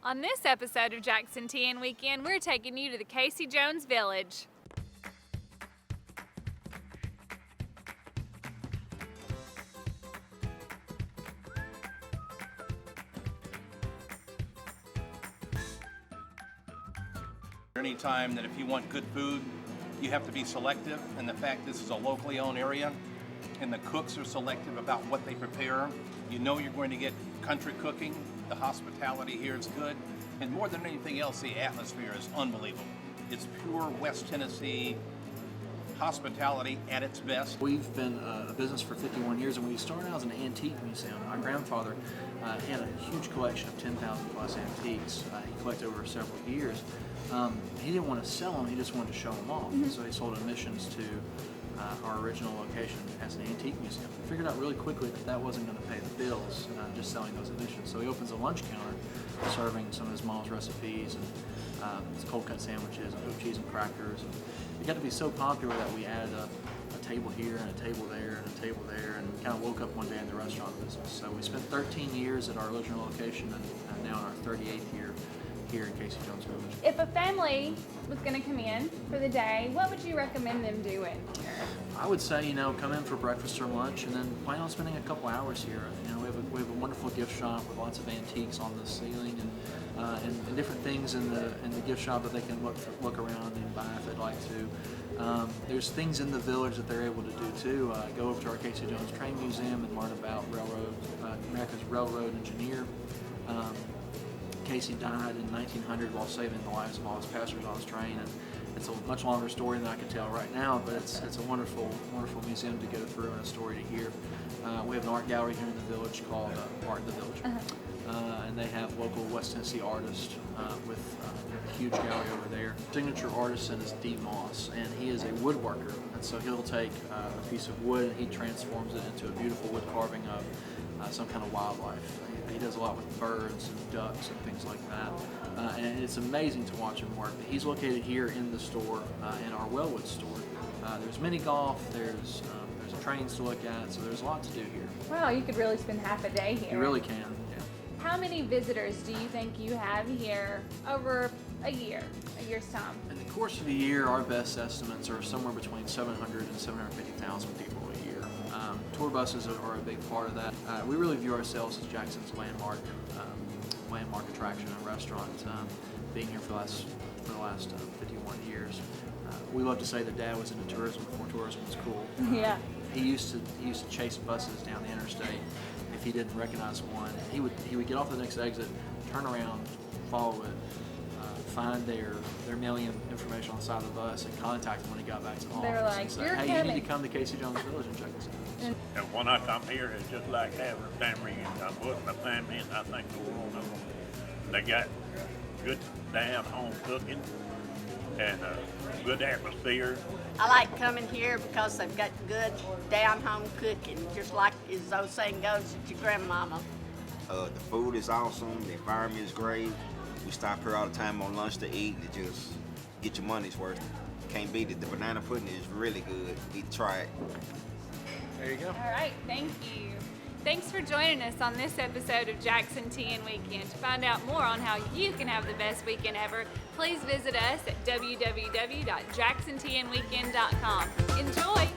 On this episode of Jackson TN Weekend, we're taking you to the Casey Jones Village. Anytime that if you want good food, you have to be selective, and the fact this is a locally owned area and the cooks are selective about what they prepare, you know you're going to get country cooking. The hospitality here is good, and more than anything else, the atmosphere is unbelievable. It's pure West Tennessee hospitality at its best. We've been a business for 51 years, and we started out as an antique museum. My grandfather had a huge collection of 10,000 plus antiques. He collected over several years. He didn't want to sell them, he just wanted to show them off. So he sold admissions to our original location as an antique museum. We figured out really quickly that that wasn't going to pay the bills, just selling those admissions. So he opens a lunch counter serving some of his mom's recipes and his cold cut sandwiches and cooked cheese and crackers. And it got to be so popular that we added a table here and a table there and a table there, and kind of woke up one day in the restaurant business. So we spent 13 years at our original location and now in our 38th year here in Casey Jones Village. If a family was going to come in for the day, what would you recommend them doing here? I would say, come in for breakfast or lunch, and then plan on spending a couple hours here. We have a wonderful gift shop with lots of antiques on the ceiling and different things in the gift shop that they can look around and buy if they'd like to. There's things in the village that they're able to do too. Go over to our Casey Jones Train Museum and learn about America's railroad engineer. Casey died in 1900 while saving the lives of all his passengers on his train, and it's a much longer story than I can tell right now, but it's a wonderful museum to go through and a story to hear. We have an art gallery here in the village called Art in the Village, and they have local West Tennessee artists with a huge gallery over there. Signature artisan is D. Moss, and he is a woodworker, and so he'll take a piece of wood and he transforms it into a beautiful wood carving of some kind of wildlife. He does a lot with birds and ducks and things like that, and it's amazing to watch him work. He's located here in the store, in our Wellwood store. There's mini golf, there's trains to look at, so there's a lot to do here. Wow, you could really spend half a day here. You really can, yeah. How many visitors do you think you have here over a year's time? In the course of a year, our best estimates are somewhere between 700 and 750,000 people a year. Tour buses are a big part of that. We really view ourselves as Jackson's landmark attraction and restaurant, being here for the last 51 years. We love to say that Dad was into tourism before tourism was cool. Yeah. He used to chase buses down the interstate. If he didn't recognize one, he would get off the next exit, turn around, follow it, find their mailing information on the side of the bus, and contact them when he got back to the They're office like, and say, "You're hey, coming." you need to come to Casey Jones Village and check this out. And when I come here, it's just like having a family. I'm with my family, and I think the world of them. They got good damn home cooking and good atmosphere. I like coming here because they've got good down-home cooking, just like as those saying goes at your grandmama. The food is awesome, the environment is great. We stop here all the time on lunch to eat to just get your money's worth. Can't beat it. The banana pudding is really good. You need to try it. There you go. All right, thank you. Thanks for joining us on this episode of Jackson TN Weekend. To find out more on how you can have the best weekend ever, please visit us at www.jacksontnweekend.com. Enjoy!